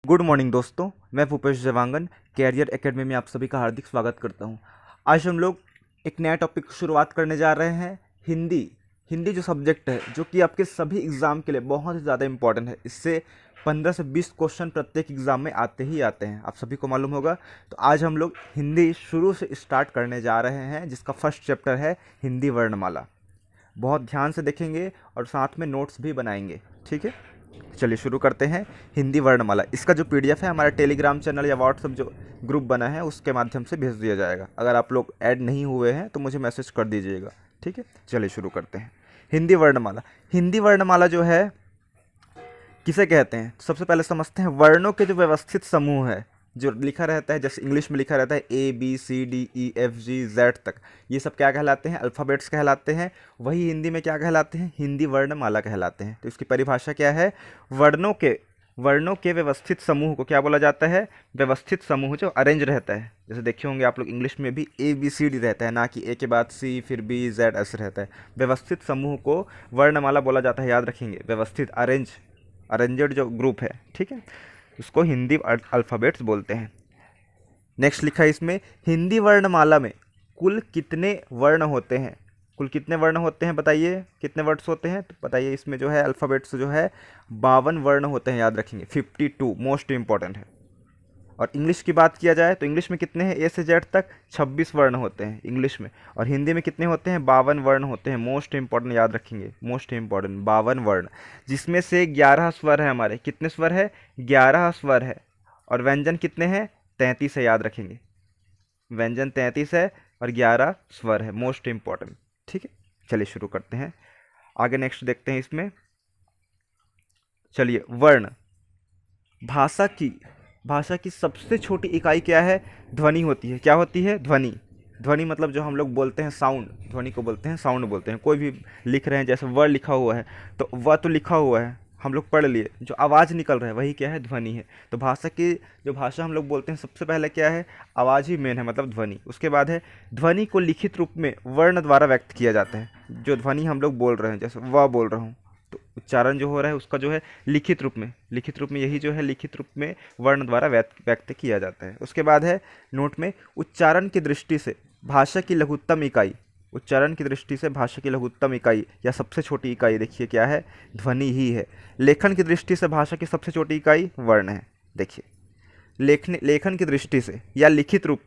Good morning दोस्तों, मैं Bhupesh Dewangan career academy में आप सभी का हार्दिक स्वागत करता हूं। आज हम लोग एक नया टॉपिक की शुरुआत करने जा रहे हैं। हिंदी हिंदी जो सब्जेक्ट है, जो कि आपके सभी एग्ज़ाम के लिए बहुत ही ज़्यादा इंपॉर्टेंट है। इससे 15 से 20 क्वेश्चन प्रत्येक एग्ज़ाम में आते ही आते हैं, आप सभी को मालूम होगा। तो आज हम लोग हिंदी शुरू से स्टार्ट करने जा रहे हैं, जिसका फर्स्ट चैप्टर है हिंदी वर्णमाला। बहुत ध्यान से देखेंगे और साथ में नोट्स भी बनाएंगे, ठीक है। चलिए शुरू करते हैं। हिंदी वर्णमाला, इसका जो पीडीएफ है हमारा टेलीग्राम चैनल या व्हाट्सएप जो ग्रुप बना है उसके माध्यम से भेज दिया जाएगा। अगर आप लोग ऐड नहीं हुए हैं तो मुझे मैसेज कर दीजिएगा, ठीक है। चलिए शुरू करते हैं। हिंदी वर्णमाला। हिंदी वर्णमाला जो है किसे कहते हैं, तो सबसे पहले समझते हैं। वर्णों के जो व्यवस्थित समूह है, जो लिखा रहता है, जैसे इंग्लिश में लिखा रहता है ABCDEFGZ तक, ये सब क्या कहलाते हैं? अल्फ़ाबेट्स कहलाते हैं। वही हिंदी में क्या कहलाते हैं? हिंदी वर्णमाला कहलाते हैं। तो इसकी परिभाषा क्या है? वर्णों के व्यवस्थित समूह को क्या बोला जाता है? व्यवस्थित समूह जो अरेंज रहता है। जैसे देखे होंगे आप लोग इंग्लिश में भी ABCD रहता है, ना कि ए के बाद C फिर B Z ऐसे रहता है। व्यवस्थित समूह को वर्णमाला बोला जाता है, याद रखेंगे। व्यवस्थित, अरेंजेड जो ग्रुप है, ठीक है, उसको हिंदी अल्फ़ाबेट्स बोलते हैं। नेक्स्ट लिखा है इसमें, हिंदी वर्णमाला में कुल कितने वर्ण होते हैं? कुल कितने वर्ण होते हैं बताइए, कितने वर्ड्स होते हैं? तो बताइए, इसमें जो है अल्फ़ाबेट्स जो है 52 वर्ण होते हैं, याद रखेंगे। 52 मोस्ट इंपॉर्टेंट है। और इंग्लिश की बात किया जाए तो इंग्लिश में कितने हैं? ए से जेड तक 26 वर्ण होते हैं इंग्लिश में। और हिंदी में कितने होते हैं? 52 वर्ण होते हैं। मोस्ट इंपॉर्टेंट, याद रखेंगे, मोस्ट इंपॉर्टेंट 52 वर्ण, जिसमें से 11 स्वर है हमारे। कितने स्वर है? 11 स्वर है। और व्यंजन कितने हैं? 33 है, याद रखेंगे। व्यंजन 33 है और 11 स्वर है, मोस्ट इंपॉर्टेंट, ठीक है। चलिए शुरू करते हैं आगे। नेक्स्ट देखते हैं इसमें। चलिए, वर्ण। भाषा की भाषा की सबसे छोटी इकाई क्या है? ध्वनि होती है। क्या होती है? ध्वनि। ध्वनि मतलब जो हम लोग बोलते हैं साउंड, ध्वनि को बोलते हैं साउंड बोलते हैं। कोई भी लिख रहे हैं, जैसे व लिखा हुआ है तो व तो लिखा हुआ है, हम लोग पढ़ लिए, जो आवाज़ निकल रहा है वही क्या है? ध्वनि है। तो भाषा की जो भाषा हम लोग बोलते हैं, सबसे पहले क्या है? आवाज़ ही मेन है, मतलब ध्वनि। उसके बाद है ध्वनि को लिखित रूप में वर्ण द्वारा व्यक्त किया जाता है। जो ध्वनि हम लोग बोल रहे हैं, जैसे व बोल रहा हूँ, तो उच्चारण जो हो रहा है उसका जो है लिखित रूप में यही जो है लिखित रूप में वर्ण द्वारा व्यक्त किया जाता है। उसके बाद है नोट में, उच्चारण की दृष्टि से भाषा की लघुत्तम इकाई। उच्चारण की दृष्टि से भाषा की लघुत्तम इकाई या सबसे छोटी इकाई देखिए क्या है? ध्वनि ही है। लेखन की दृष्टि से भाषा की सबसे छोटी इकाई वर्ण है। देखिए, लेखन की दृष्टि से या लिखित रूप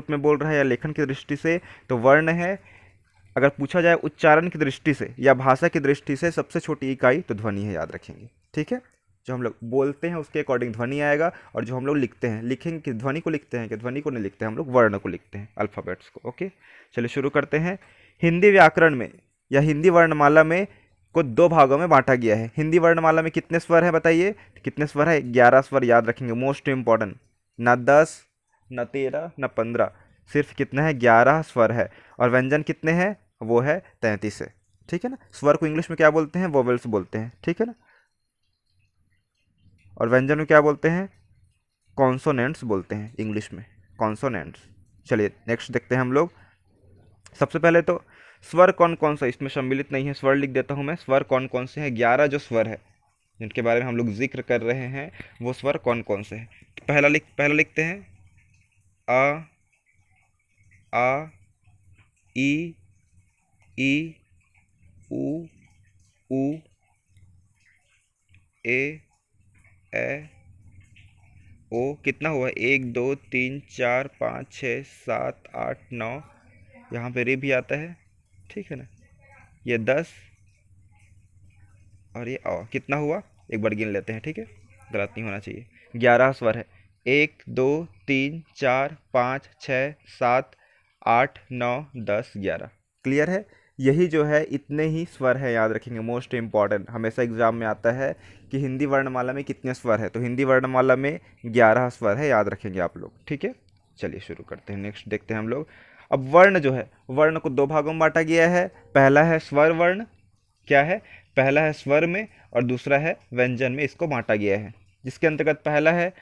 में बोल रहा है या लेखन की दृष्टि से तो वर्ण है। अगर पूछा जाए उच्चारण की दृष्टि से या भाषा की दृष्टि से सबसे छोटी इकाई तो ध्वनि है, याद रखेंगे, ठीक है। जो हम लोग बोलते हैं उसके अकॉर्डिंग ध्वनि आएगा, और जो हम लोग लिखते हैं, लिखेंगे कि ध्वनि को लिखते हैं कि ध्वनि को नहीं लिखते हैं, हम लोग वर्ण को लिखते हैं, अल्फ़ाबेट्स को। ओके, चलिए शुरू करते हैं। हिंदी व्याकरण में या हिंदी वर्णमाला में को दो भागों में बांटा गया है। हिंदी वर्णमाला में कितने स्वर हैं बताइए? कितने स्वर है? 11 स्वर, याद रखेंगे, मोस्ट इंपॉर्टेंट। न 10, न 13, न 15, सिर्फ कितना है? 11 स्वर है। और व्यंजन कितने हैं? वो है 33 है, ठीक है ना। स्वर को इंग्लिश में क्या बोलते हैं? वोवेल्स बोलते हैं, ठीक है ना। और व्यंजन में क्या बोलते हैं? कॉन्सोनेंट्स बोलते हैं इंग्लिश में, कॉन्सोनेंट्स। चलिए नेक्स्ट देखते हैं हम लोग। सबसे पहले तो स्वर कौन कौन सा इसमें सम्मिलित नहीं है, स्वर लिख देता हूँ मैं। स्वर कौन कौन से हैं? 11 जो स्वर है जिनके बारे में हम लोग जिक्र कर रहे हैं, वो स्वर कौन कौन से हैं? तो पहला लिखते हैं अ, आ, ई, ई, उ, ऊ, ए, ए, ओ। कितना हुआ? 1 2 3 4 5 6 7 8 9, यहाँ पे रे भी आता है, ठीक है ना। ये 10 और ये ओ। कितना हुआ? एक बार गिन लेते हैं, ठीक है, गलत नहीं होना चाहिए। 11 स्वर है। 1 2 3 4 5 6 7 8 9 10 11। क्लियर है? यही जो है इतने ही स्वर है, याद रखेंगे, मोस्ट इंपॉर्टेंट। हमेशा एग्जाम में आता है कि हिंदी वर्णमाला में कितने स्वर है, तो हिंदी वर्णमाला में 11 स्वर है, याद रखेंगे आप लोग, ठीक है। चलिए शुरू करते हैं। नेक्स्ट देखते हैं हम लोग। अब वर्ण जो है, वर्ण को दो भागों में बांटा गया है। पहला है स्वर वर्ण, क्या है? पहला है स्वर में और दूसरा है व्यंजन में, इसको बांटा गया है। जिसके अंतर्गत पहला है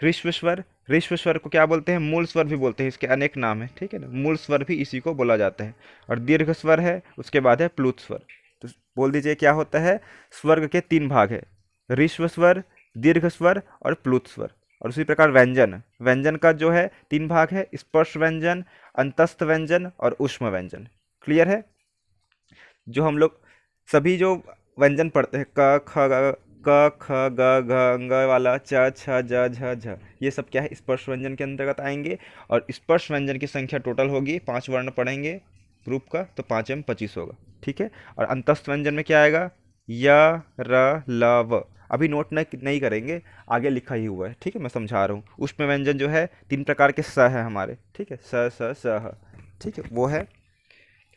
ऋश्व स्वर। ऋश्व स्वर को क्या बोलते हैं? मूल स्वर भी बोलते हैं, इसके अनेक नाम है, ठीक है ना। मूल स्वर भी इसी को बोला जाता है। और दीर्घ स्वर है, उसके बाद है प्लुत स्वर। तो बोल दीजिए क्या होता है? स्वर्ग के तीन भाग है, ऋश्व स्वर, दीर्घ स्वर और प्लुत स्वर। और उसी प्रकार व्यंजन, व्यंजन का जो है 3 भाग है, स्पर्श व्यंजन, अंतस्थ व्यंजन और ऊष्म व्यंजन। क्लियर है? जो हम लोग सभी जो व्यंजन पढ़ते हैं, क ख ग, क ख ग घ अंग वाला, च छ ज झ झ, ये सब क्या है, स्पर्श व्यंजन के अंतर्गत आएंगे। और स्पर्श व्यंजन की संख्या टोटल होगी, 5 वर्ण पढ़ेंगे रूप का, तो 5 में 25 होगा। ठीक है। और अंतस्थ व्यंजन में क्या आएगा, य र ल व। अभी नोट नहीं करेंगे, आगे लिखा ही हुआ है। ठीक है, मैं समझा रहा हूँ। ऊष्म व्यंजन जो है 3 प्रकार के स है हमारे। ठीक है, स स स ह। ठीक है, वो है।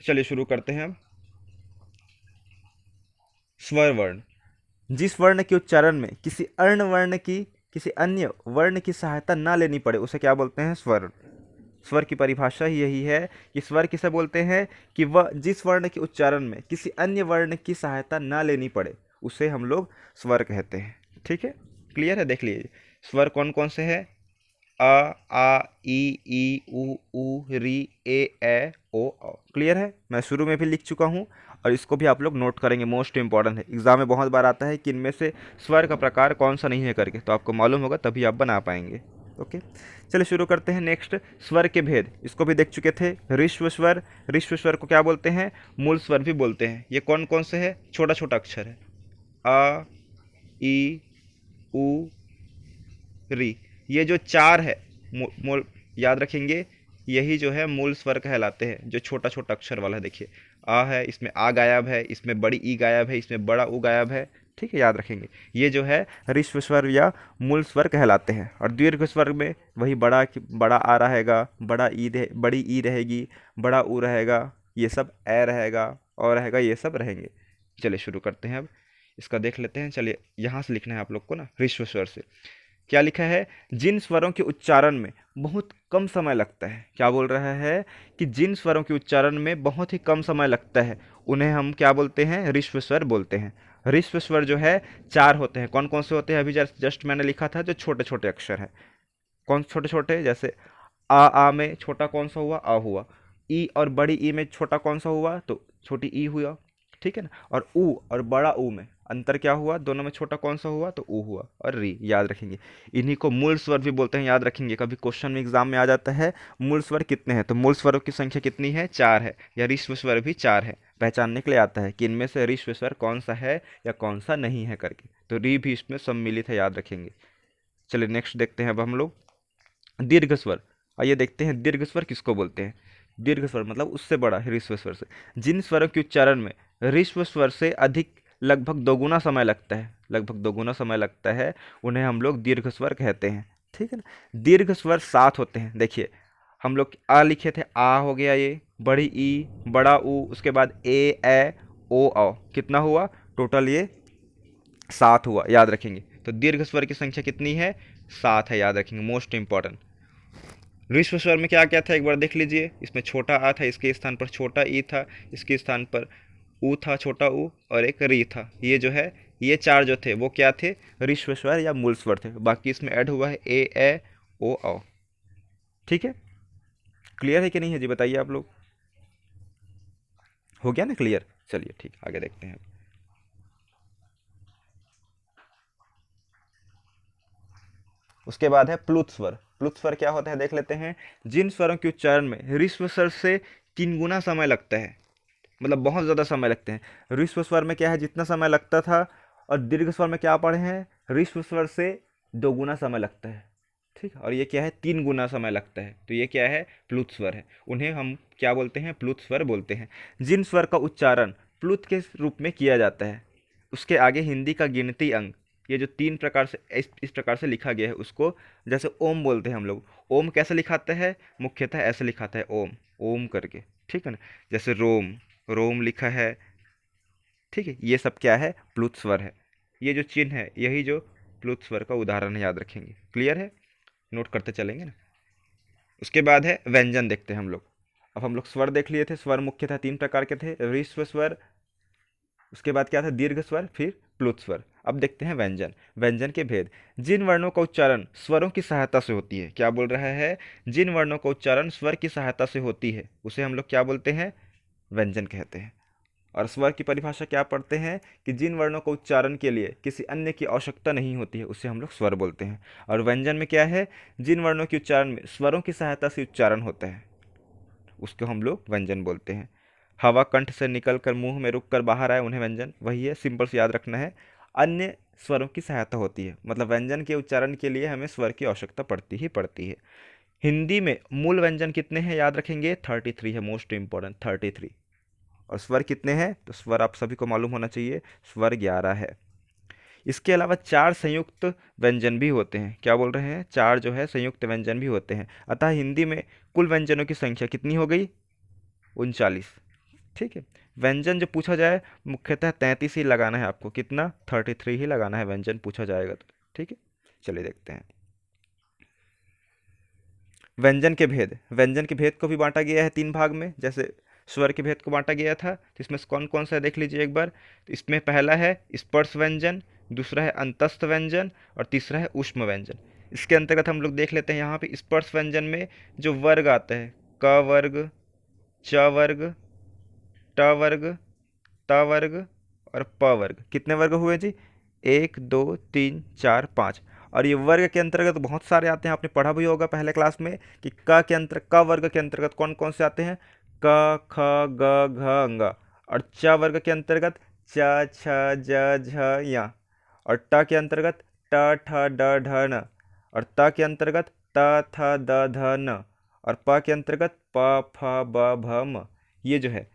चलिए शुरू करते हैं अब। स्वर वर्ण, जिस वर्ण के उच्चारण में किसी अर्ण वर्ण की, किसी अन्य वर्ण की सहायता ना लेनी पड़े, उसे क्या बोलते हैं, स्वर। स्वर की परिभाषा ही यही है कि स्वर किसे बोलते हैं कि वह जिस वर्ण के उच्चारण में किसी अन्य वर्ण की सहायता ना लेनी पड़े, उसे हम लोग स्वर कहते हैं। ठीक है, क्लियर है? देख लीजिए स्वर कौन कौन से हैं। अ आ ई उ री ए ओ औ। क्लियर है? मैं शुरू में भी लिख चुका हूँ और इसको भी आप लोग नोट करेंगे, मोस्ट इंपॉर्टेंट है। एग्जाम में बहुत बार आता है कि इनमें से स्वर का प्रकार कौन सा नहीं है करके, तो आपको मालूम होगा तभी आप बना पाएंगे। ओके, चलिए शुरू करते हैं। नेक्स्ट, स्वर के भेद, इसको भी देख चुके थे। ऋश्व स्वर, ऋश्व स्वर को क्या बोलते हैं, मूल स्वर भी बोलते हैं। ये कौन कौन से है, छोटा छोटा अक्षर है, अ ई उ री। ये जो 4 है मूल, याद रखेंगे, यही जो है मूल स्वर कहलाते हैं, जो छोटा छोटा अक्षर वाला है। देखिए आ है, इसमें आ गायब है, इसमें बड़ी ई गायब है, इसमें बड़ा उ गायब है। ठीक है, याद रखेंगे। ये जो है ऋश्व स्वर या मूल स्वर कहलाते हैं। और दीर्घ स्वर में वही बड़ा आ रहेगा, बड़ी ई रहेगी, बड़ा उ रहेगा, ये सब ए रहेगा और रहेगा, ये सब रहेंगे। चलिए शुरू करते हैं अब, इसका देख लेते हैं। चलिए यहाँ से लिखना है आप लोग को ना, ऋश्व स्वर से क्या लिखा है, जिन स्वरों के उच्चारण में बहुत कम समय लगता है। क्या बोल रहा है कि जिन स्वरों के उच्चारण में बहुत ही कम समय लगता है, उन्हें हम क्या बोलते हैं, ऋश्व स्वर बोलते हैं। ऋश्व स्वर जो है 4 होते हैं। कौन कौन से होते हैं, अभी जस्ट मैंने लिखा था, जो छोटे छोटे अक्षर है। कौन छोटे छोटे, जैसे आ में छोटा कौन सा हुआ, आ हुआ। ई और बड़ी ई में छोटा कौन सा हुआ, तो छोटी ई हुआ। ठीक है ना। और ऊ और बड़ा ऊ में अंतर क्या हुआ, दोनों में छोटा कौन सा हुआ, तो ऊ हुआ। और री, याद रखेंगे। इन्हीं को मूल स्वर भी बोलते हैं, याद रखेंगे। कभी क्वेश्चन में एग्जाम में आ जाता है मूल स्वर कितने हैं, तो मूल स्वरों की संख्या कितनी है, 4 है। या ऋश्व स्वर भी 4 है, पहचानने के लिए आता है कि इनमें से ऋश्व स्वर कौन सा है या कौन सा नहीं है करके। तो री भी इसमें सम्मिलित है, याद रखेंगे। चलिए नेक्स्ट देखते हैं अब हम लोग दीर्घ स्वर। आइए देखते हैं दीर्घ स्वर किसको बोलते हैं। दीर्घ स्वर मतलब उससे बड़ा है ऋश्व स्वर से। जिन स्वरों के उच्चारण में ऋश्व स्वर से अधिक, लगभग दोगुना समय लगता है, लगभग दोगुना समय लगता है, उन्हें हम लोग दीर्घ स्वर कहते हैं। ठीक है ना। दीर्घ स्वर 7 होते हैं। देखिए हम लोग आ लिखे थे, आ हो गया, ये बड़ी ई, बड़ा ऊ, उसके बाद ए ओ औ, कितना हुआ टोटल, ये 7 हुआ, याद रखेंगे। तो दीर्घ स्वर की संख्या कितनी है, 7 है, याद रखेंगे, मोस्ट इंपॉर्टेंट। ऋश्व स्वर में क्या क्या था, एक बार देख लीजिए। इसमें छोटा आ था, इसके स्थान पर छोटा ई था, इसके स्थान पर ऊ था, छोटा ऊ, और एक री था। ये जो है, ये 4 जो थे वो क्या थे, ऋश्व स्वर या मूल स्वर थे। बाकी इसमें ऐड हुआ है ए ओ औ। ठीक है, क्लियर है कि नहीं है जी, बताइए आप लोग। हो गया ना क्लियर? चलिए ठीक, आगे देखते हैं। उसके बाद है प्लुत स्वर। प्लुत स्वर क्या होता है देख लेते हैं। जिन स्वरों के उच्चारण में ऋश्व स्वर से 3 गुना समय लगता है, मतलब बहुत ज़्यादा समय लगते हैं। ऋश्व स्वर में क्या है, जितना समय लगता था, और दीर्घ स्वर में क्या पढ़े हैं, ऋश्व स्वर से 2 गुना समय लगता है। ठीक, और ये क्या है, 3 गुना समय लगता है। तो ये क्या है, प्लुत स्वर है। उन्हें हम क्या बोलते हैं, प्लुत स्वर बोलते हैं। जिन स्वर का उच्चारण प्लुत के रूप में किया जाता है, उसके आगे हिंदी का गिनती अंक, ये जो 3 प्रकार से इस प्रकार से लिखा गया है, उसको जैसे ओम बोलते हैं हम लोग। ओम कैसे लिखाते हैं, मुख्यतः ऐसे लिखाता है, ओम ओम करके। ठीक है ना। जैसे रोम, रोम लिखा है। ठीक है, ये सब क्या है, प्लुत स्वर है। ये जो चिन्ह है, यही जो प्लुत स्वर का उदाहरण है, याद रखेंगे। क्लियर है, नोट करते चलेंगे ना। उसके बाद है व्यंजन, देखते हैं हम लोग। अब हम लोग स्वर देख लिए थे। स्वर मुख्यतः 3 प्रकार के थे, ऋश्व स्वर, उसके बाद क्या था, दीर्घ स्वर, फिर प्लुत स्वर। अब देखते हैं व्यंजन। व्यंजन के भेद, जिन वर्णों का उच्चारण स्वरों की सहायता से होती है। क्या बोल रहा है, जिन वर्णों का उच्चारण स्वर की सहायता से होती है, उसे हम लोग क्या बोलते हैं, व्यंजन कहते हैं। और स्वर की परिभाषा क्या पढ़ते हैं कि जिन वर्णों को उच्चारण के लिए किसी अन्य की आवश्यकता नहीं होती है उसे हम लोग स्वर बोलते हैं। और व्यंजन में क्या है, जिन वर्णों के उच्चारण में स्वरों की सहायता से उच्चारण होता है उसको हम लोग व्यंजन बोलते हैं। हवा कंठ से निकलकर मुंह में रुक कर बाहर आए उन्हें व्यंजन, वही है, सिंपल से याद रखना है। अन्य स्वरों की सहायता होती है, मतलब व्यंजन के उच्चारण के लिए हमें स्वर की आवश्यकता पड़ती ही पड़ती है। हिंदी में मूल व्यंजन कितने हैं याद रखेंगे, 33 है, मोस्ट इंपॉर्टेंट 33। और स्वर कितने हैं, तो स्वर आप सभी को मालूम होना चाहिए, स्वर 11 है। इसके अलावा 4 संयुक्त व्यंजन भी होते हैं, क्या बोल रहे हैं, 4 जो है संयुक्त व्यंजन भी होते हैं। अतः हिंदी में कुल व्यंजनों की संख्या कितनी हो गई, 39। ठीक है, व्यंजन जो पूछा जाए मुख्यतः 33 ही लगाना है आपको, कितना, 33 ही लगाना है व्यंजन पूछा जाएगा तो। ठीक है, चलिए देखते हैं व्यंजन के भेद। व्यंजन के भेद को भी बांटा गया है 3 भाग में, जैसे स्वर के भेद को बांटा गया था। तो इसमें कौन कौन सा है देख लीजिए एक बार। तो इसमें पहला है स्पर्श व्यंजन, दूसरा है अंतस्थ व्यंजन और तीसरा है ऊष्म व्यंजन। इसके अंतर्गत हम लोग देख लेते हैं यहाँ पे स्पर्श व्यंजन में जो वर्ग आते हैं, क वर्ग, च वर्ग, ट वर्ग, त वर्ग और प वर्ग। कितने वर्ग हुए जी, 1 2 3 4 5। और ये वर्ग के अंतर्गत बहुत सारे आते हैं, आपने पढ़ा भी होगा पहले क्लास में कि क वर्ग के अंतर्गत कौन कौन से आते हैं, क ख ग घ अंग। और च वर्ग के अंतर्गत च छ ज झ या। और ट के अंतर्गत ट ठ ड ढ न। और त के अंतर्गत त थ द ध न। और प के अंतर्गत प फ ब भ म। ये जो है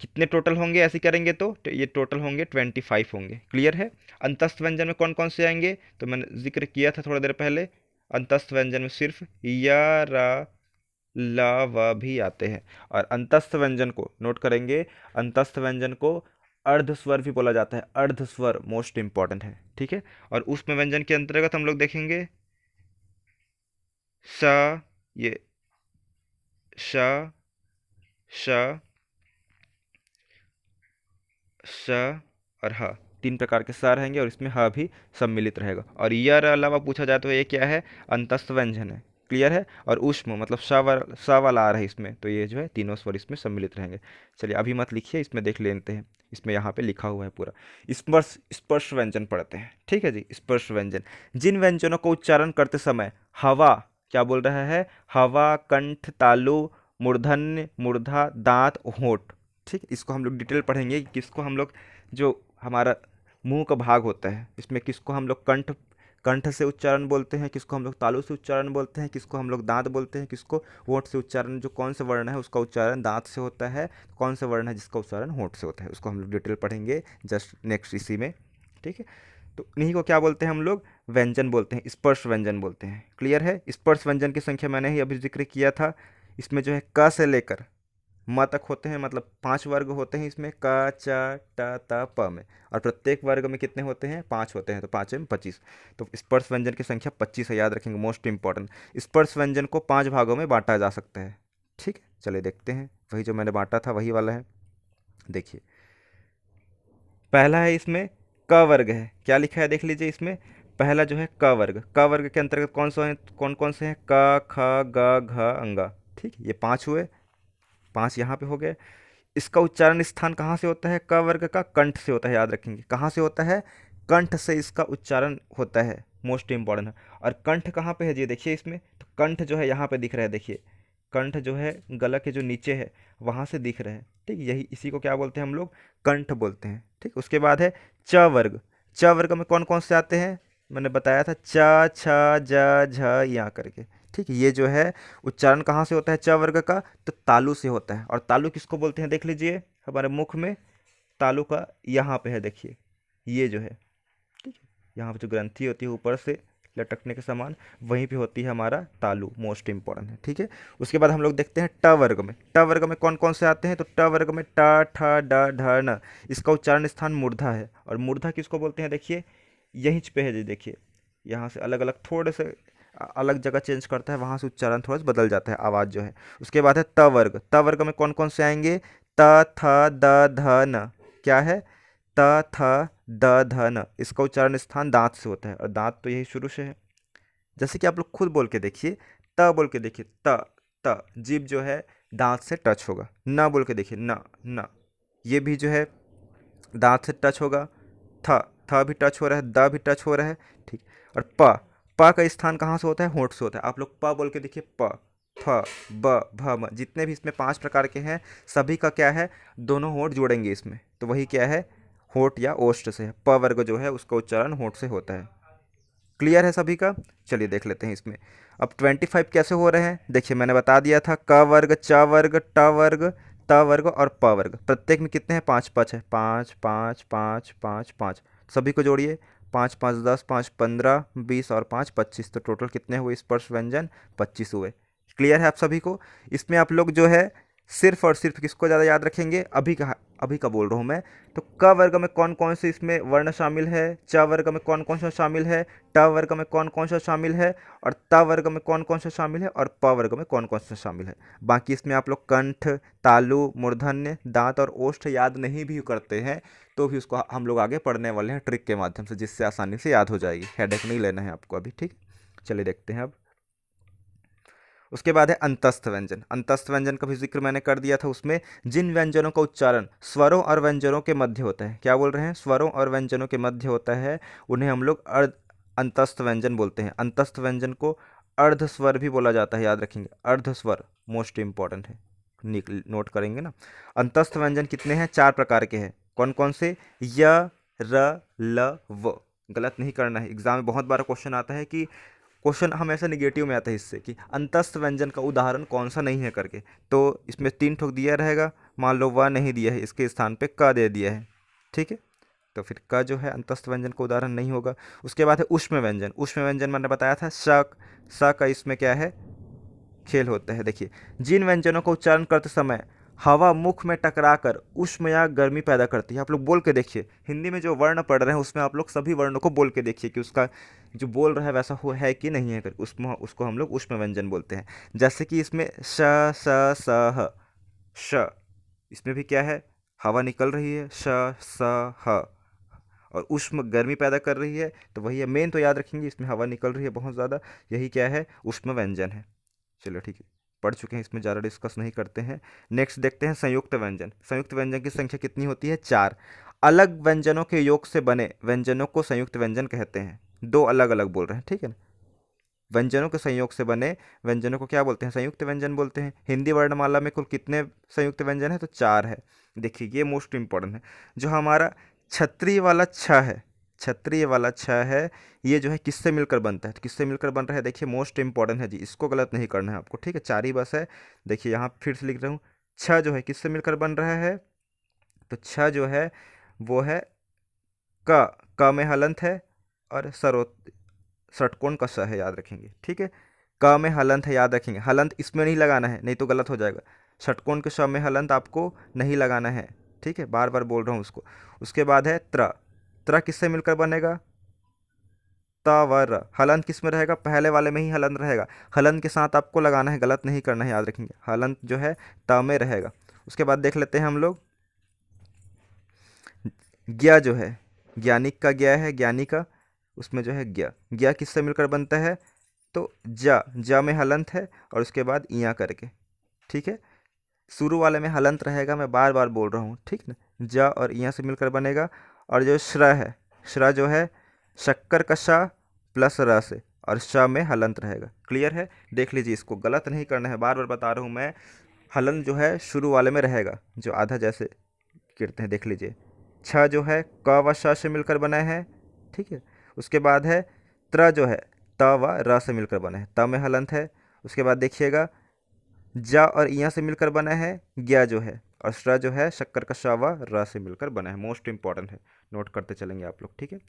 कितने टोटल होंगे ऐसे करेंगे तो ये टोटल होंगे 25 होंगे। क्लियर है। अंतस्थ व्यंजन में कौन कौन से आएंगे, तो मैंने जिक्र किया था थोड़ा देर पहले, अंतस्थ व्यंजन में सिर्फ या रा ला व भी आते हैं। और अंतस्थ व्यंजन को नोट करेंगे, अंतस्थ व्यंजन को अर्ध स्वर भी बोला जाता है, अर्ध स्वर मोस्ट इंपॉर्टेंट है। ठीक है, और उसमें व्यंजन के अंतर्गत हम लोग देखेंगे स, ये श, श, स और ह, 3 प्रकार के स रहेंगे और इसमें ह भी सम्मिलित रहेगा। और यर अलावा पूछा जाए तो ये क्या है, अंतस्थ व्यंजन है। क्लियर है। और ऊष्म मतलब स वाला आ रहा है इसमें, तो ये जो है तीनों स्वर इसमें सम्मिलित रहेंगे। चलिए अभी मत लिखिए, इसमें देख लेते हैं, इसमें यहाँ पे लिखा हुआ है पूरा। स्पर्श स्पर्श व्यंजन पढ़ते हैं। ठीक है जी, स्पर्श व्यंजन, जिन व्यंजनों को उच्चारण करते समय हवा, क्या बोल रहा है, हवा, कंठ, तालु, मूर्धन्य, मूर्धा, दांत, होंठ। ठीक, इसको हम लोग डिटेल पढ़ेंगे कि किसको हम लोग, जो हमारा मुंह का भाग होता है इसमें किसको हम लोग कंठ, कंठ से उच्चारण बोलते हैं, किसको हम लोग तालु से उच्चारण बोलते हैं, किसको हम लोग दांत बोलते हैं, किसको होंठ से उच्चारण, जो कौन सा वर्ण है उसका उच्चारण दांत से होता है, कौन सा वर्ण है जिसका उच्चारण होंठ से होता है, उसको हम लोग डिटेल पढ़ेंगे जस्ट नेक्स्ट इसी में। ठीक है, तो इन्हीं को क्या बोलते हैं हम लोग, व्यंजन बोलते हैं, स्पर्श व्यंजन बोलते हैं। क्लियर है। स्पर्श व्यंजन की संख्या मैंने ही अभी जिक्र किया था, इसमें जो है क से लेकर म तक होते हैं, मतलब 5 वर्ग होते हैं इसमें, क च ट त प में। और प्रत्येक वर्ग में कितने होते हैं, 5 होते हैं, तो 5 में 25। तो स्पर्श व्यंजन की संख्या 25 है, याद रखेंगे, मोस्ट इंपॉर्टेंट। स्पर्श व्यंजन को 5 भागों में बांटा जा सकता है। ठीक है, चलिए देखते हैं, वही जो मैंने बांटा था वही वाला है। देखिए पहला है इसमें क वर्ग है, क्या लिखा है देख लीजिए इसमें। पहला जो है क वर्ग, क वर्ग के अंतर्गत कौन सा है, कौन कौन से हैं, क ख ग घ अंगा। ठीक, ये 5 हुए, 5 यहाँ पे हो गए। इसका उच्चारण स्थान कहाँ से होता है, क वर्ग का कंठ से होता है, याद रखेंगे कहाँ से होता है, कंठ से इसका उच्चारण होता है, मोस्ट इंपॉर्टेंट है। और कंठ कहाँ पे है जी, देखिए इसमें, तो कंठ जो है यहाँ पे दिख रहा है, देखिए कंठ जो है गला के जो नीचे है वहाँ से दिख रहा है। ठीक, यही इसी को क्या बोलते हैं हम लोग, कंठ बोलते हैं। ठीक, उसके बाद है च वर्ग। च वर्ग में कौन कौन से आते हैं, मैंने बताया था, च छ ज झ या करके। ठीक, ये जो है उच्चारण कहाँ से होता है च वर्ग का, तो तालु से होता है। और तालु किसको बोलते हैं देख लीजिए, हमारे मुख में तालु का यहाँ पे है, देखिए ये जो है, ठीक है, यहाँ पे जो ग्रंथि होती है ऊपर से लटकने के समान, वहीं पे होती है हमारा तालु, मोस्ट इंपॉर्टेंट है। ठीक है, उसके बाद हम लोग देखते हैं ट वर्ग में। ट वर्ग में कौन कौन से आते हैं, तो ट वर्ग में ट ठ ड ढ न, इसका उच्चारण स्थान मूर्धा है। और मूर्धा किसको बोलते हैं, देखिए यहीं पे है जी, देखिए यहाँ से अलग अलग थोड़े से अलग जगह चेंज करता है, वहाँ से उच्चारण थोड़ा सा बदल जाता है, आवाज़ जो है। उसके बाद है त वर्ग। त वर्ग में कौन कौन से आएंगे, त थ द ध न, क्या है, त थ द ध न, इसका उच्चारण स्थान दांत से होता है। और दांत तो यही शुरू से है, जैसे कि आप लोग खुद बोल के देखिए, त बोल के देखिए, त, जीभ जो है दांत से टच होगा। न बोल के देखिए, न, ये भी जो है दांत से टच होगा, थ थ भी टच हो रहा है, द भी टच हो रहा है, ठीक। और प का स्थान कहाँ से होता है? होंठ से होता है। आप लोग प बोल के देखिए, प, फ, ब, भ, म, जितने भी इसमें 5 प्रकार के हैं सभी का क्या है? दोनों होंठ जोड़ेंगे इसमें, तो वही क्या है? होंठ या ओष्ठ से है। प वर्ग जो है उसका उच्चारण होंठ से होता है। क्लियर है सभी का? चलिए देख लेते हैं इसमें। अब 25 कैसे हो रहे हैं? देखिए मैंने बता दिया था, क वर्ग, च वर्ग, ट वर्ग, त वर्ग और प वर्ग। प्रत्येक में कितने हैं? 5 5 है। 5 5 5 5 5, सभी को जोड़िए। 5 5 10, 5 15, 20 और 5 25, तो टोटल कितने हुए स्पर्श व्यंजन? 25 हुए। क्लियर है आप सभी को? इसमें आप लोग जो है सिर्फ और सिर्फ किसको ज़्यादा याद रखेंगे? अभी का बोल रहा हूँ मैं। तो क वर्ग में कौन कौन से इसमें वर्ण शामिल है, च वर्ग में कौन कौन सा शामिल है, ट वर्ग में कौन कौन सा शामिल है, और त वर्ग में कौन कौन सा शामिल है, और प वर्ग में कौन कौन सा शामिल है। बाकी इसमें आप लोग कंठ, तालु, मूर्धन्य, दांत और ओष्ठ याद नहीं भी करते हैं तो भी उसको हम लोग आगे पढ़ने वाले हैं ट्रिक के माध्यम से, जिससे आसानी से याद हो जाएगी। हेडेक नहीं लेना है आपको अभी, ठीक। चलिए देखते हैं अब। उसके बाद है अंतस्थ व्यंजन। अंतस्थ व्यंजन का भी जिक्र मैंने कर दिया था। उसमें जिन व्यंजनों का उच्चारण स्वरों और व्यंजनों के मध्य होता है, क्या बोल रहे हैं? स्वरों और व्यंजनों के मध्य होता है, उन्हें हम लोग अंतस्थ व्यंजन बोलते हैं। अंतस्थ व्यंजन को अर्ध स्वर भी बोला जाता है, याद रखेंगे। अर्ध स्वर मोस्ट इंपॉर्टेंट है, नोट करेंगे ना। अंतस्थ व्यंजन कितने हैं? 4 प्रकार के हैं। कौन कौन से? य, र, ल, व। गलत नहीं करना है। एग्जाम में बहुत बार क्वेश्चन आता है कि क्वेश्चन हमेशा निगेटिव में आता है इससे, कि अंतस्थ व्यंजन का उदाहरण कौन सा नहीं है करके। तो इसमें 3 ठोक दिया रहेगा। मान लो व नहीं दिया है, इसके स्थान पे क दे दिया है, ठीक है। तो फिर क जो है अंतस्थ व्यंजन का उदाहरण नहीं होगा। उसके बाद है उष्म व्यंजन। उष्म व्यंजन मैंने बताया था, स का इसमें क्या है? खेल होता है। देखिए, जिन व्यंजनों का उच्चारण करते समय हवा मुख में टकराकर उष्म या गर्मी पैदा करती है। आप लोग बोल के देखिए, हिंदी में जो वर्ण पढ़ रहे हैं उसमें आप लोग सभी वर्णों को बोल के देखिए कि उसका जो बोल रहा है वैसा हो है कि नहीं है, उसमें उसको हम लोग उष्म व्यंजन बोलते हैं। जैसे कि इसमें श, स, ह, श, इसमें भी क्या है? हवा निकल रही है, श, स, ह, और उष्म गर्मी पैदा कर रही है, तो वही है। मेन तो याद रखेंगे, इसमें हवा निकल रही है बहुत ज़्यादा, यही क्या है? उष्म व्यंजन है। चलो ठीक है, पढ़ चुके हैं, इसमें ज़्यादा डिस्कस नहीं करते हैं। नेक्स्ट देखते हैं संयुक्त व्यंजन। संयुक्त व्यंजन की संख्या कितनी होती है? 4। अलग व्यंजनों के योग से बने व्यंजनों को संयुक्त व्यंजन कहते हैं। 2 अलग अलग बोल रहे हैं, ठीक है ना। व्यंजनों के संयोग से बने व्यंजनों को क्या बोलते हैं? संयुक्त व्यंजन बोलते हैं। हिंदी वर्णमाला में कुल कितने संयुक्त व्यंजन है? तो 4 है। देखिए ये मोस्ट इंपॉर्टेंट है। जो हमारा क्षत्रिय वाला छ है, क्षत्रिय वाला छ है, ये जो है किससे मिलकर बनता है? तो किससे मिलकर बन रहा है? देखिए मोस्ट इंपॉर्टेंट है जी, इसको गलत नहीं करना है आपको, ठीक है। 4 ही बस है। देखिए यहाँ फिर से लिख रहा हूँ, छ जो है किससे मिलकर बन रहा है? तो छ जो है वो है क में हलंत है, और षटकोण का स है, याद रखेंगे, ठीक है। क में हलंत है, याद रखेंगे। हलंत इसमें नहीं लगाना है, नहीं तो गलत हो जाएगा। षटकोण के स में हलंत आपको नहीं लगाना है, ठीक है। बार बार बोल रहा हूँ उसको। उसके बाद है त्र। त्र किससे मिलकर बनेगा? तवर। हलंत किस में रहेगा? पहले वाले में ही हलंत रहेगा। हलंत के साथ आपको लगाना है, गलत नहीं करना है, याद रखेंगे। हलंत जो है त में रहेगा। उसके बाद देख लेते हैं हम लोग ज्ञा जो है, ज्ञानिक का ज्ञा है, ज्ञानी का, उसमें जो है ज्ञा। ज्ञा किससे मिलकर बनता है? तो जा में हलंत है, और उसके बाद इया करके, ठीक है। शुरू वाले में हलंत रहेगा, मैं बार बार बोल रहा हूँ, ठीक ना। जा और इया से मिलकर बनेगा। और जो श्र है, श्र जो है शक्कर का शा प्लस र से, और श में हलंत रहेगा। क्लियर है? देख लीजिए, इसको गलत नहीं करना है, बार बार बता रहा हूँ मैं। हलंत जो है शुरू वाले में रहेगा, जो आधा जैसे गिरते हैं, देख लीजिए। छ जो है क व श से मिलकर बना है, ठीक है। उसके बाद है त्र जो है त व र से मिलकर बना है, त में हलंत है। उसके बाद देखिएगा जा और इया से मिलकर बना है ज्ञा जो है, और श्र जो है शक्कर का श व र से मिलकर बना है। मोस्ट इंपॉर्टेंट है, नोट करते चलेंगे आप लोग, ठीक है।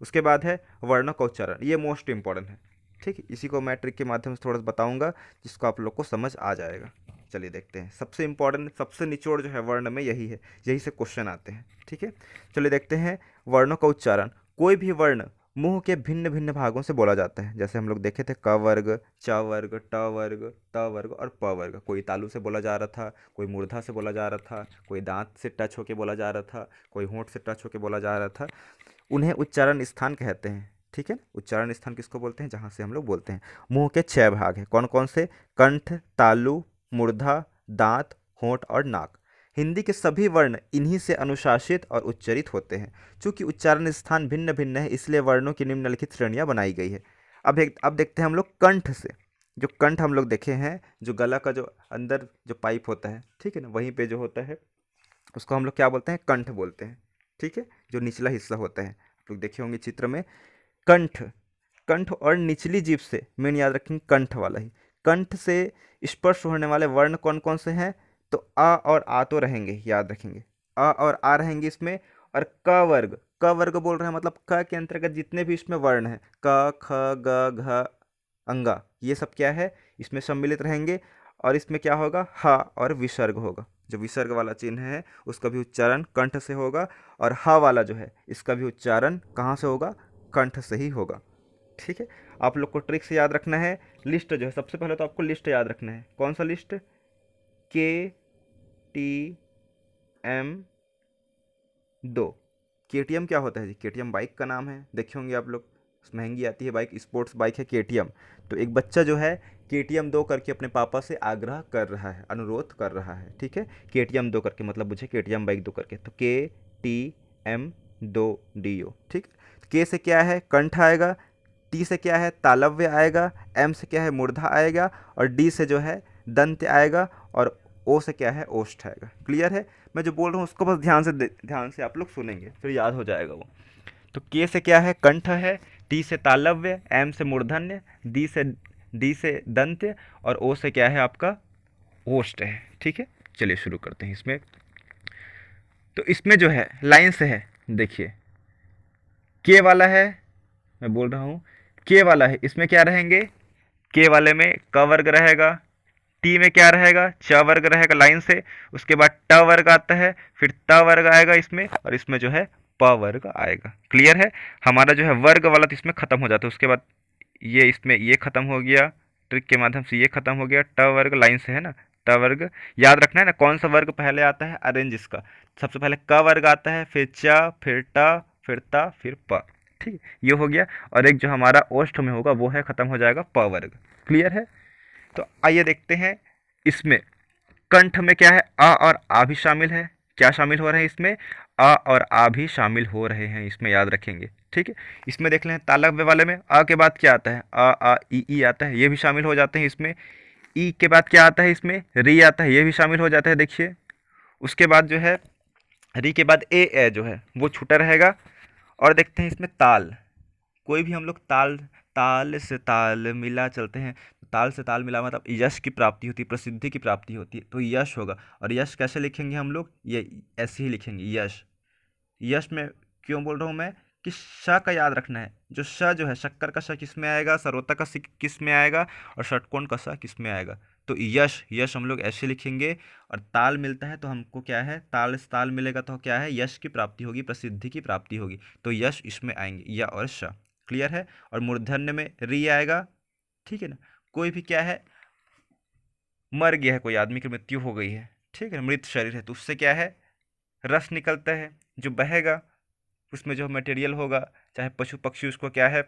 उसके बाद है वर्णों का उच्चारण, ये मोस्ट इंपॉर्टेंट है, ठीक है। इसी को मैं ट्रिक के माध्यम से थोड़ा सा बताऊंगा, जिसको आप लोग को समझ आ जाएगा। चलिए देखते हैं। सबसे इंपॉर्टेंट, सबसे निचोड़ जो है वर्ण में यही है, यही से क्वेश्चन आते हैं, ठीक है। चलिए देखते हैं वर्णों का उच्चारण। कोई भी वर्ण मुंह के भिन्न भिन्न भागों से बोला जाता है। जैसे हम लोग देखे थे, क वर्ग, च वर्ग, ट वर्ग, त वर्ग और प वर्ग। कोई तालु से बोला जा रहा था, कोई मूर्धा से बोला जा रहा था, कोई दांत से टच होके बोला जा रहा था, कोई होंठ से टच होके बोला जा रहा था। उन्हें उच्चारण स्थान कहते हैं, ठीक है। उच्चारण स्थान किसको बोलते हैं? जहाँ से हम लोग बोलते हैं। मुंह के 6 भाग हैं, कौन कौन से? कंठ, तालु, मूर्धा, दांत, होंठ और नाक। हिंदी के सभी वर्ण इन्हीं से अनुशासित और उच्चरित होते हैं। चूंकि उच्चारण स्थान भिन्न भिन्न है, इसलिए वर्णों की निम्नलिखित श्रेणियां बनाई गई है। अब देखते हैं हम लोग कंठ से। जो कंठ हम लोग देखे हैं, जो गला का जो अंदर जो पाइप होता है, ठीक है ना, वहीं पे जो होता है उसको हम लोग क्या बोलते हैं, कंठ बोलते हैं। ठीक है, जो निचला हिस्सा होता है, आप लोग देखे होंगे चित्र में। कंठ, कंठ और निचली जीभ से, मेन याद रखेंगे कंठ वाला ही। कंठ से स्पर्श होने वाले वर्ण कौन कौन से हैं? तो आ और आ तो रहेंगे, याद रखेंगे, आ और आ रहेंगे इसमें। और क वर्ग, क वर्ग बोल रहे हैं मतलब क के अंतर्गत जितने भी इसमें वर्ण हैं, क ख ग घ अंगा, ये सब क्या है, इसमें सम्मिलित रहेंगे। और इसमें क्या होगा, ह और विसर्ग होगा। जो विसर्ग वाला चिन्ह है उसका भी उच्चारण कंठ से होगा, और ह वाला जो है इसका भी उच्चारण कहाँ से होगा, कंठ से ही होगा। ठीक है, आप लोग को ट्रिक से याद रखना है। लिस्ट जो है, सबसे पहले तो आपको लिस्ट याद रखना है। कौन सा लिस्ट? के टी एम 2। KTM क्या होता है जी? KTM बाइक का नाम है, देखे होंगे आप लोग, महंगी आती है बाइक, स्पोर्ट्स बाइक है KTM। तो एक बच्चा जो है KTM 2 करके अपने पापा से आग्रह कर रहा है, अनुरोध कर रहा है। ठीक है, KTM 2 करके मतलब मुझे KTM बाइक 2 करके, तो KTM 2 DO। ठीक, के से क्या है, कंठ आएगा। टी से क्या है, तालव्य आएगा। एम से क्या है, मूर्धा आएगा। और डी से जो है दंत आएगा। और ओ से क्या है, ओष्ठ आएगा। क्लियर है? मैं जो बोल रहा हूँ उसको बस ध्यान से आप लोग सुनेंगे, फिर याद हो जाएगा वो। तो के से क्या है, कंठ है। टी से तालव्य, एम से मूर्धन्य, डी से दंत्य, और ओ से क्या है आपका, ओष्ठ है। ठीक है, चलिए शुरू करते हैं इसमें। तो इसमें जो है लाइन से है, देखिए के वाला है, मैं बोल रहा हूँ के वाला है, इसमें क्या रहेंगे, के वाले में क वर्ग रहेगा। टी में क्या रहेगा, च वर्ग रहेगा लाइन से। उसके बाद ट वर्ग आता है, फिर त वर्ग आएगा इसमें, और इसमें जो है प वर्ग आएगा। क्लियर है? हमारा जो है वर्ग वाला तो इसमें खत्म हो जाता है। उसके बाद ये इसमें ये खत्म हो गया, ट्रिक के माध्यम से ये खत्म हो गया। ट वर्ग लाइन से है ना, ट वर्ग याद रखना है ना, कौन सा वर्ग पहले आता है, अरेंज इसका। सबसे पहले क वर्ग आता है, फिर च, फिर ट, फिर त, फिर प। ठीक है, ये हो गया। और एक जो हमारा ओष्ठ में होगा वो है, खत्म हो जाएगा प वर्ग। क्लियर है? तो आइए देखते हैं इसमें कंठ में क्या है, आ और आ भी शामिल है। क्या शामिल हो रहे हैं इसमें, आ और आ भी शामिल हो रहे हैं इसमें, याद रखेंगे। ठीक है, इसमें देख लें तालव्य वाले में आ के बाद क्या आता है, आ ई आता है, ये भी शामिल हो जाते हैं इसमें। ई के बाद क्या आता है इसमें, री आता है, ये भी शामिल हो जाता है, देखिए। उसके बाद जो है री के बाद ए जो है वो छूटा रहेगा। और देखते हैं इसमें ताल, कोई भी हम लोग ताल, ताल से ताल मिला चलते हैं। तो ताल से ताल मिला मतलब यश की प्राप्ति होती है, प्रसिद्धि की प्राप्ति होती है, तो यश होगा। और यश कैसे लिखेंगे हम लोग, ये ऐसे ही लिखेंगे, यश। यश में क्यों बोल रहा हूँ मैं, कि श का याद रखना है। जो श जो है, शक्कर का श किस में आएगा, सरवता का स किस में आएगा, और षटकोण का स किस में आएगा। तो यश, यश हम लोग ऐसे लिखेंगे। और ताल मिलता है तो हमको क्या है, ताल से ताल मिलेगा तो क्या है, यश की प्राप्ति होगी, प्रसिद्धि की प्राप्ति होगी। तो यश इसमें आएंगे, य और श। क्लियर है? और मूर्धन्य में री आएगा। ठीक है ना, कोई भी क्या है, मर गया है, कोई आदमी की मृत्यु हो गई है, ठीक है, मृत शरीर है, तो उससे क्या है, रस निकलता है जो बहेगा। उसमें जो मटेरियल होगा, चाहे पशु पक्षी उसको क्या है,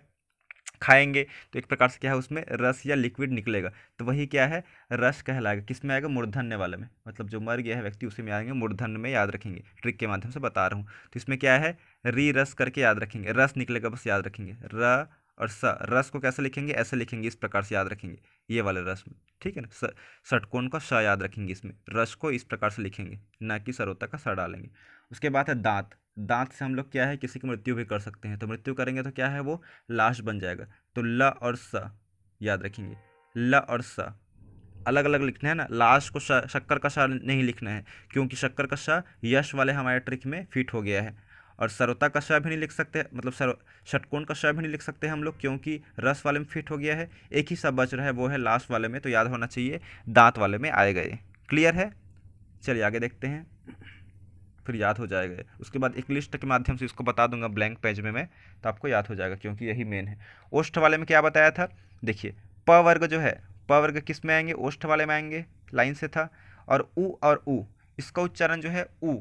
खाएंगे, तो एक प्रकार से क्या है, उसमें रस या लिक्विड निकलेगा। तो वही क्या है, रस कहलाएगा। किस में आएगा, मूर्धन्य वाले में, मतलब जो मर गया है व्यक्ति उसी में आएंगे, मूर्धन्य में, याद रखेंगे। ट्रिक के माध्यम से बता रहा हूँ। तो इसमें क्या है, री रस करके याद रखेंगे, रस निकलेगा, बस याद रखेंगे। र और स, रस को कैसे लिखेंगे, ऐसे लिखेंगे, इस प्रकार से याद रखेंगे, ये वाले रस में। ठीक है ना, षटकोण का श याद रखेंगे, इसमें रस को इस प्रकार से लिखेंगे, ना कि सरोता का स डालेंगे। उसके बाद है दांत। दांत से हम लोग क्या है, किसी की मृत्यु भी कर सकते हैं, तो मृत्यु करेंगे तो क्या है, वो लाश बन जाएगा। तो ल और स याद रखेंगे, ल और स अलग अलग लिखना है ना, लाश को शक्कर का श नहीं लिखना है, क्योंकि शक्कर का श यश वाले हमारे ट्रिक में फिट हो गया है। और सरवता का श भी नहीं लिख सकते, मतलब षटकोण का श भी नहीं लिख सकते हम लोग, क्योंकि रस वाले में फिट हो गया है। एक ही सब बच रहा है, वो है लाश वाले में, तो याद होना चाहिए दांत वाले में आए गए। क्लियर है? चलिए आगे देखते हैं, फिर याद हो जाएगा। उसके बाद एक लिस्ट के माध्यम से इसको बता दूंगा ब्लैंक पेज में मैं, तो आपको याद हो जाएगा, क्योंकि यही मेन है। ओष्ठ वाले में क्या बताया था, देखिए प वर्ग जो है, प वर्ग किस में आएंगे, ओष्ठ वाले में आएंगे, लाइन से था। और उ, इसका उच्चारण जो है उ,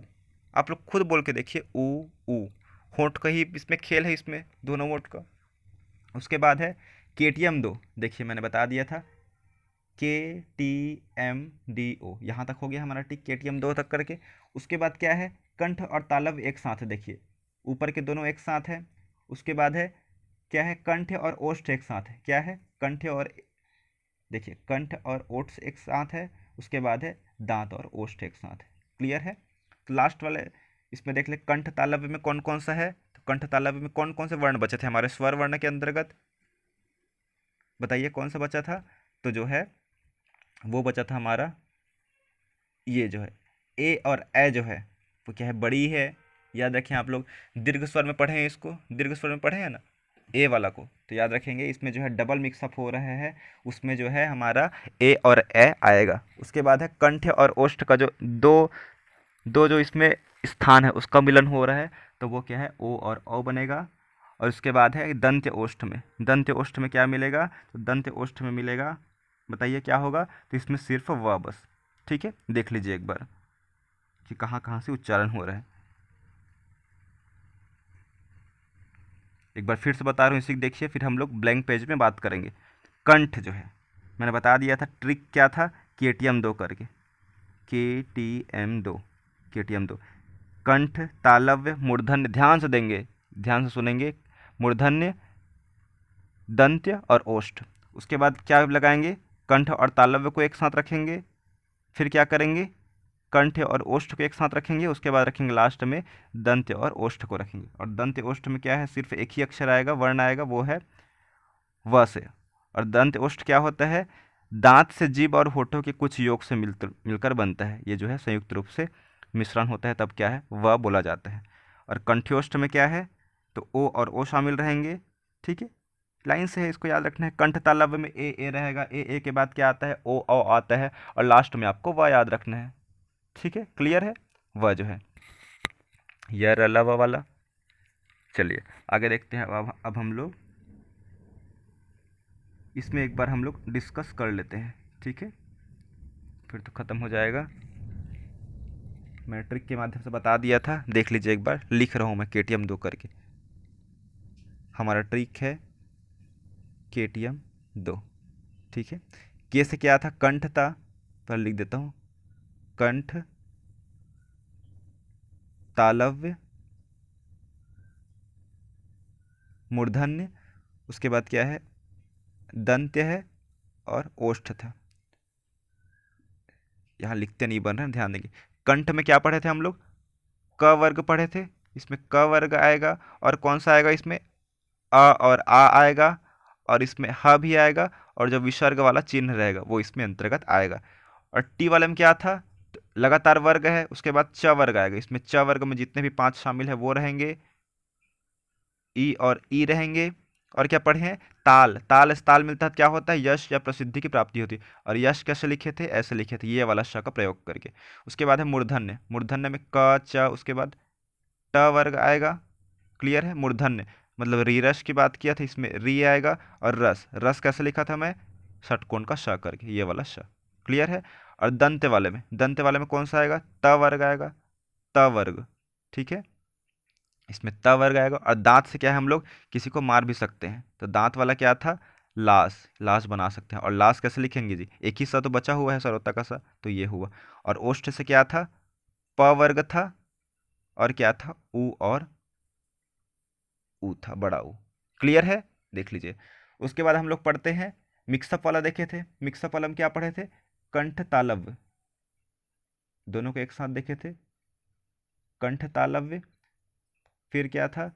आप लोग खुद बोल के देखिए, उ। होंठ का ही इसमें खेल है, इसमें दोनों होंठ का। उसके बाद है KTM 2, देखिए मैंने बता दिया था, KTMDO, यहाँ तक हो गया हमारा टिक, KTM2 तक करके। उसके बाद क्या है, कंठ और तालव्य एक साथ है, देखिए ऊपर के दोनों एक साथ है। उसके बाद है क्या है, कंठ और ओष्ठ एक साथ है, क्या है, कंठ और, देखिए कंठ और ओष्ठ एक साथ है। उसके बाद है दांत और ओष्ठ एक साथ है। क्लियर है। तो लास्ट वाले इसमें देख ले, कंठ तालव्य में कौन कौन सा है, तो कंठ तालव्य में कौन कौन से वर्ण बचे थे हमारे स्वर वर्ण के अंतर्गत, बताइए कौन सा बचा था। तो जो है वो बचा था हमारा ये जो है ए और ए जो है वो क्या है, बड़ी है। याद रखें आप लोग दीर्घ स्वर में पढ़े हैं, इसको दीर्घ स्वर में पढ़े हैं ना ए वाला को, तो याद रखेंगे इसमें जो है डबल मिक्सअप हो रहा है, उसमें जो है हमारा ए और ए आएगा। उसके बाद है कंठ और ओष्ठ का जो दो दो जो इसमें स्थान है उसका मिलन हो रहा है, तो वो क्या है, ओ और औ बनेगा। और उसके बाद है दंत्य ओष्ठ में, दंत्य ओष्ठ में क्या मिलेगा, तो दंत्य ओष्ठ में मिलेगा, बताइए क्या होगा, तो इसमें सिर्फ व बस। ठीक है, देख लीजिए एक बार कि कहाँ कहाँ से उच्चारण हो रहा है। एक बार फिर से बता रहा हूँ, इसी देखिए, फिर हम लोग ब्लैंक पेज में बात करेंगे। कंठ जो है मैंने बता दिया था, ट्रिक क्या था, KTM2 करके, KTM2, KTM2। कंठ तालव्य मूर्धन्य, ध्यान से देंगे, ध्यान से सुनेंगे, मूर्धन्य दंत्य और ओष्ठ। उसके बाद क्या लगाएंगे, कंठ और तालव्य को एक साथ रखेंगे, फिर क्या करेंगे, कंठ और ओष्ठ को एक साथ रखेंगे, उसके बाद रखेंगे लास्ट में दंत्य और ओष्ठ को रखेंगे। और दंत्य ओष्ठ में क्या है, सिर्फ एक ही अक्षर आएगा, वर्ण आएगा, वो है व से। और दंत्य ओष्ठ क्या होता है, दांत से जीभ और होठों के कुछ योग से मिलकर बनता है, ये जो है संयुक्त रूप से मिश्रण होता है, तब क्या है, व बोला जाता है। और कंठ्योष्ठ में क्या है, तो ओ और ओ शामिल रहेंगे। ठीक है, लाइन से है, इसको याद रखना है। कंठ तालव्य में ए रहेगा, ए के बाद क्या आता है, ओ आता है, और लास्ट में आपको व याद रखना है। ठीक है, क्लियर है, वह जो है यह रला व वाला। चलिए आगे देखते हैं। अब हम लोग इसमें एक बार हम लोग डिस्कस कर लेते हैं, ठीक है, फिर तो ख़त्म हो जाएगा। मैं ट्रिक के माध्यम से बता दिया था, देख लीजिए एक बार, लिख रहा हूँ मैं KTM2 करके। हमारा ट्रिक है KTM2, ठीक है। के से क्या था, कंठ था, पर लिख देता हूँ, कंठ तालव्य मूर्धन्य, उसके बाद क्या है, दंत्य है, और ओष्ठ था। यहाँ लिखते नहीं बन रहे हैं, ध्यान देंगे। कंठ में क्या पढ़े थे हम लोग, क वर्ग पढ़े थे, इसमें क वर्ग आएगा, और कौन सा आएगा इसमें, अ और आ आएगा, और इसमें ह भी आएगा, और जो विसर्ग वाला चिन्ह रहेगा वो इसमें अंतर्गत आएगा। और टी वाले में क्या था, तो लगातार वर्ग है, उसके बाद च वर्ग आएगा, इसमें च वर्ग में जितने भी 5 शामिल है वो रहेंगे, ई और ई रहेंगे। और क्या पढ़े हैं, ताल, ताल से ताल मिलता है, क्या होता है, यश या प्रसिद्धि की प्राप्ति होती है। और यश कैसे लिखे थे, ऐसे लिखे थे, ये वाला श का प्रयोग करके। उसके बाद है मूर्धन्य, मूर्धन्य में क च, उसके बाद ट वर्ग आएगा। क्लियर है, मूर्धन्य मतलब री रस की बात किया था, इसमें री आएगा। और रस, रस कैसे लिखा था मैं, षटकोण का श करके, ये वाला श। क्लियर है। और दंत्य वाले में, दंत्य वाले में कौन सा आएगा, त वर्ग आएगा, त वर्ग। ठीक है, इसमें त वर्ग आएगा। और दांत से क्या है, हम लोग किसी को मार भी सकते हैं, तो दांत वाला क्या था, लाश, लाश बना सकते हैं। और लाश कैसे लिखेंगे जी, एक ही सा तो बचा हुआ है, सरोता का सा, तो ये हुआ। और ओष्ठ से क्या था, प वर्ग था, और क्या था, ऊ और ऊ था, बड़ा ऊ। क्लियर है, देख लीजिए। उसके बाद हम लोग पढ़ते हैं मिक्सअप वाला, देखे थे मिक्सअप वाला में क्या पढ़े थे, कंठ तालव्य, दोनों को एक साथ देखे थे, कंठ तालव्य, फिर क्या था,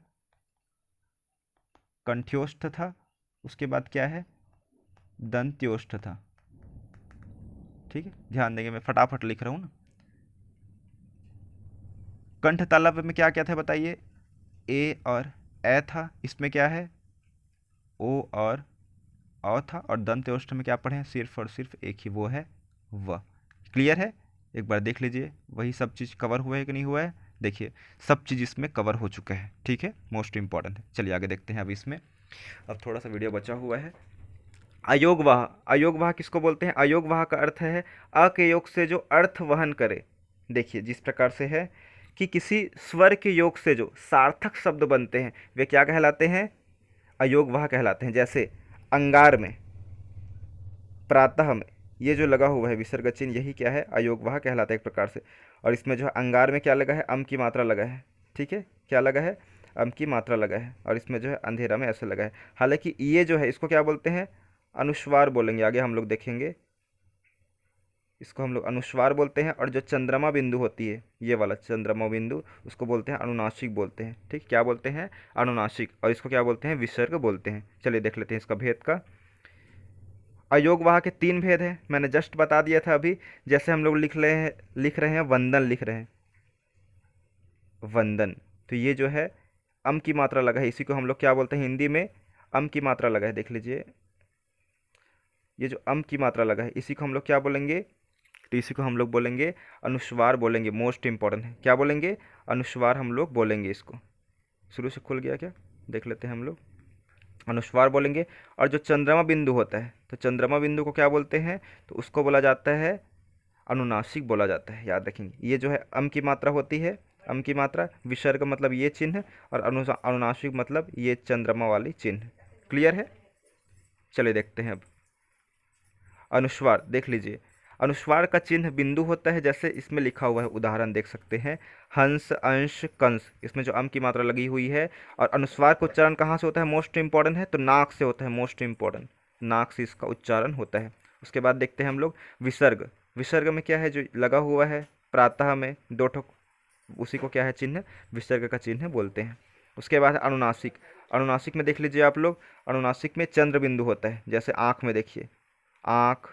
कंठ्योष्ठ था, उसके बाद क्या है, दंत्योष्ठ था। ठीक है, ध्यान देंगे, मैं फटाफट लिख रहा हूँ ना। कंठ तालव्य में क्या क्या था बताइए, ए और ए था, इसमें क्या है, ओ और औ था। और दंत्योष्ठ में क्या पढ़े हैं, सिर्फ और सिर्फ एक ही, वो है व। क्लियर है, एक बार देख लीजिए, वही सब चीज़ कवर हुआ है कि नहीं हुआ है, देखिए सब चीज़ इसमें कवर हो चुका है। ठीक है, मोस्ट इंपॉर्टेंट है। चलिए आगे देखते हैं। अब इसमें अब थोड़ा सा वीडियो बचा हुआ है। अयोगवाह, अयोगवाह किसको बोलते हैं, अयोगवाह का अर्थ है अ के योग से जो अर्थ वहन करे। देखिए जिस प्रकार से है कि किसी स्वर के योग से जो सार्थक शब्द बनते हैं वे क्या कहलाते हैं, अयोगवाह कहलाते हैं। जैसे अंगार में, प्रातः में, ये जो लगा हुआ है विसर्ग चिन्ह, यही क्या है, अयोगवाह कहलाता है एक प्रकार से। और इसमें जो है अंगार में क्या लगा है, अम की मात्रा लगा है, ठीक है, क्या लगा है, अम की मात्रा लगा है। और इसमें जो है अंधेरा में ऐसे लगा है। हालांकि ये जो है इसको क्या बोलते हैं, अनुस्वार बोलेंगे, आगे हम लोग देखेंगे, इसको हम लोग अनुस्वार बोलते हैं। और जो चंद्रमा बिंदु होती है, ये वाला चंद्रमा बिंदु, उसको बोलते हैं अनुनासिक बोलते हैं, ठीक, क्या बोलते हैं, अनुनासिक। और इसको क्या बोलते हैं, विसर्ग बोलते हैं। चलिए देख लेते हैं इसका भेद का। अयोगवाह के 3 भेद हैं, मैंने जस्ट बता दिया था अभी। जैसे हम लोग लिख रहे हैं वंदन, लिख रहे हैं वंदन, तो ये जो है अम की मात्रा लगा है, इसी को हम लोग क्या बोलते हैं हिंदी में, अम की मात्रा लगा है। देख लीजिए, ये जो अम की मात्रा लगा है इसी को हम लोग क्या बोलेंगे, तो इसी को हम लोग बोलेंगे अनुस्वार बोलेंगे। मोस्ट इंपॉर्टेंट है, क्या बोलेंगे, अनुस्वार हम लोग बोलेंगे इसको। शुरू से खुल गया क्या, देख लेते हैं हम लोग, अनुस्वार बोलेंगे। और जो चंद्रमा बिंदु होता है, तो चंद्रमा बिंदु को क्या बोलते हैं, तो उसको बोला जाता है अनुनासिक बोला जाता है, याद रखेंगे। ये जो है अम की मात्रा होती है, अम की मात्रा, विसर्ग मतलब ये चिन्ह, और अनुनासिक मतलब ये चंद्रमा वाली चिन्ह। क्लियर है, चलिए देखते हैं अब अनुस्वार। देख लीजिए, अनुस्वार का चिन्ह बिंदु होता है, जैसे इसमें लिखा हुआ है, उदाहरण देख सकते हैं, हंस, अंश, कंस, इसमें जो अम की मात्रा लगी हुई है। और अनुस्वार का उच्चारण कहाँ से होता है, मोस्ट इंपॉर्टेंट है, तो नाक से होता है, मोस्ट इंपॉर्टेंट, नाक से इसका उच्चारण होता है। उसके बाद देखते हैं हम लोग विसर्ग। विसर्ग में क्या है, जो लगा हुआ है प्रातः में 2 ठोक, उसी को क्या है, चिन्ह, विसर्ग का चिन्ह बोलते हैं। उसके बाद है अनुनासिक। अनुनासिक में देख लीजिए आप लोग, अनुनासिक में चंद्र बिंदु होता है, जैसे आँख में देखिए, आँख,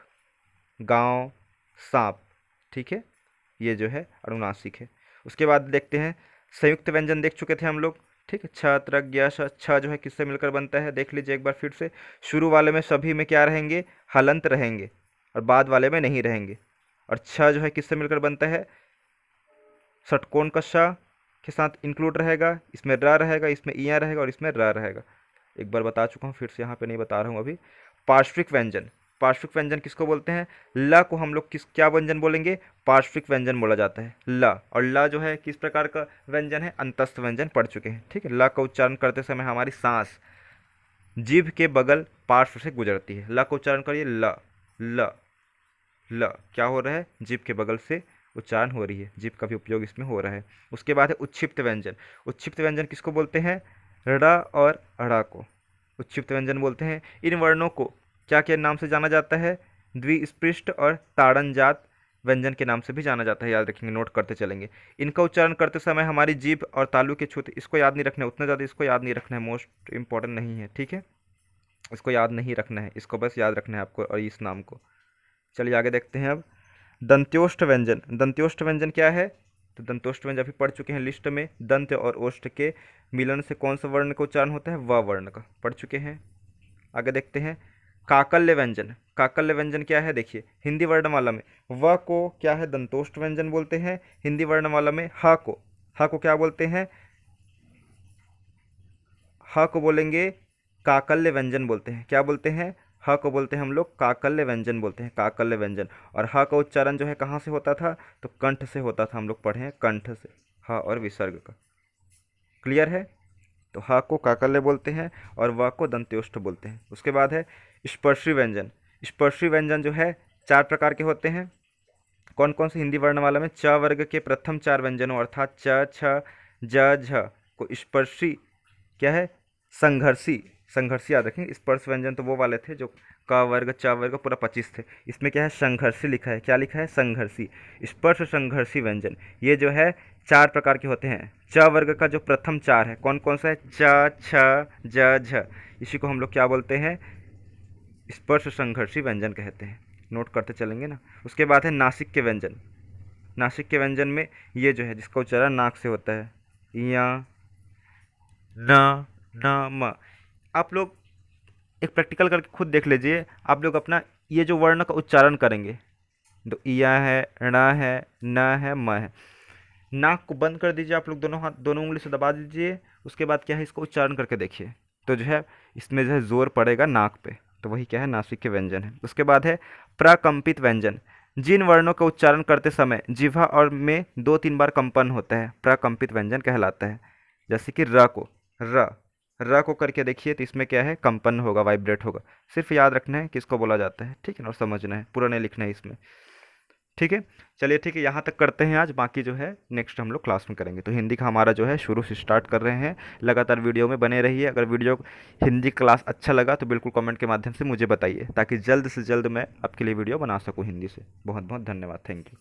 गांव, सांप, ठीक है, ये जो है अनुनासिक है। उसके बाद देखते हैं संयुक्त व्यंजन, देख चुके थे हम लोग, ठीक है, छ, त्र, ज्ञ, श, छ जो है किससे मिलकर बनता है, देख लीजिए एक बार फिर से। शुरू वाले में सभी में क्या रहेंगे, हलंत रहेंगे, और बाद वाले में नहीं रहेंगे। और छ जो है किससे मिलकर बनता है, षटकोण का श के साथ इंक्लूड रहेगा, इसमें र रहेगा, इसमें इया रहेगा, और इसमें र रहेगा। एक बार बता चुका हूँ, फिर से यहाँ पे नहीं बता रहा हूँ अभी। पार्श्विक व्यंजन, पार्श्विक व्यंजन किसको बोलते हैं, ल को हम लोग क्या व्यंजन बोलेंगे, पार्श्विक व्यंजन बोला जाता है, ल। और ल जो है किस प्रकार का व्यंजन है, अंतस्थ व्यंजन पढ़ चुके हैं, ठीक है। ल का उच्चारण करते समय हमारी सांस जीभ के बगल पार्श्व से गुजरती है। ल का उच्चारण करिए, ल, ल, ल, क्या हो रहा है, जीभ के बगल से उच्चारण हो रही है, जीभ का भी उपयोग इसमें हो रहा है। उसके बाद है उच्छिप्त व्यंजन। उच्छिप्त व्यंजन किसको बोलते हैं, ड़ और अड़ा को उच्छिप्त व्यंजन बोलते हैं। इन वर्णों को क्या क्या नाम से जाना जाता है, द्विस्पृष्ट और ताड़नजात व्यंजन के नाम से भी जाना जाता है, याद रखेंगे, नोट करते चलेंगे। इनका उच्चारण करते समय हमारी जीभ और तालु के छूते, इसको याद नहीं रखना है, उतना ज़्यादा इसको याद नहीं रखना है, मोस्ट इंपॉर्टेंट नहीं है, ठीक है, इसको याद नहीं रखना है, इसको बस याद रखना है आपको, और इस नाम को। चलिए आगे देखते हैं अब दंत्योष्ठ व्यंजन। दंत्योष्ठ व्यंजन क्या है, तो दंतोष्ठ व्यंजन अभी पढ़ चुके हैं लिस्ट में। दंत और ओष्ठ के मिलन से कौन सा वर्ण का उच्चारण होता है, व वर्ण का, पढ़ चुके हैं। आगे देखते हैं काकल्य व्यंजन। काकल्य व्यंजन क्या है, देखिए, हिंदी वर्णमाला में व को क्या है, दंतोष्ठ व्यंजन बोलते हैं। हिंदी वर्णमाला में ह को क्या बोलते हैं, ह को बोलेंगे काकल्य व्यंजन बोलते हैं। क्या बोलते हैं, ह को बोलते हैं हम लोग काकल्य व्यंजन बोलते हैं, काकल्य व्यंजन। और ह का उच्चारण जो है कहाँ से होता था, तो कंठ से होता था, हम लोग पढ़े हैं कंठ से, ह और विसर्ग का। क्लियर है, तो ह को काकल्य बोलते हैं और व को दंत्योष्ठ बोलते हैं। उसके बाद है स्पर्शी व्यंजन। स्पर्शी व्यंजन जो है 4 प्रकार के होते हैं। कौन कौन से, हिंदी वर्णमाला में च वर्ग के प्रथम 4 व्यंजनों अर्थात च, छ, ज, झ को स्पर्शी क्या है, संघर्षी, संघर्षी याद रखेंगे। स्पर्श व्यंजन तो वो वाले थे जो क वर्ग, च वर्ग पूरा 25 थे, इसमें क्या है, संघर्षी लिखा है, क्या लिखा है, संघर्षी, स्पर्श संघर्षी व्यंजन। ये जो है 4 प्रकार के होते हैं। च वर्ग का जो प्रथम 4 है, कौन कौन सा है, च, छ, ज, झ, इसी को हम लोग क्या बोलते हैं, स्पर्श संघर्षी व्यंजन कहते हैं, नोट करते चलेंगे ना। उसके बाद है नासिक के व्यंजन। नासिक के व्यंजन में ये जो है जिसका उच्चारण नाक से होता है, या, न, न, म। आप लोग एक प्रैक्टिकल करके खुद देख लीजिए, आप लोग अपना ये जो वर्ण का उच्चारण करेंगे, तो इया है, ण है, न है, म है, नाक को बंद कर दीजिए आप लोग, दोनों हाथ, दोनों उंगली से दबा दीजिए। उसके बाद क्या है, इसको उच्चारण करके देखिए, तो जो है इसमें जो है जोर पड़ेगा नाक पे, तो वही क्या है, नासिक के व्यंजन है। उसके बाद है प्रकंपित व्यंजन। जिन वर्णों का उच्चारण करते समय जिह्वा और में 2-3 बार कंपन होता है, प्रकंपित व्यंजन कहलाता है। जैसे कि र को र, र को करके देखिए तो इसमें क्या है, कंपन होगा, वाइब्रेट होगा। सिर्फ याद रखना है किसको बोला जाता है, ठीक है ना, और समझना है, पूरा नहीं लिखना है इसमें। ठीक है, चलिए ठीक है, यहाँ तक करते हैं आज, बाकी जो है नेक्स्ट हम लोग क्लास में करेंगे। तो हिंदी का हमारा जो है शुरू से स्टार्ट कर रहे हैं, लगातार वीडियो में बने रहिए। अगर वीडियो हिंदी क्लास अच्छा लगा तो बिल्कुल कमेंट के माध्यम से मुझे बताइए, ताकि जल्द से जल्द मैं आपके लिए वीडियो बना सकूँ हिंदी से। बहुत बहुत धन्यवाद, थैंक यू।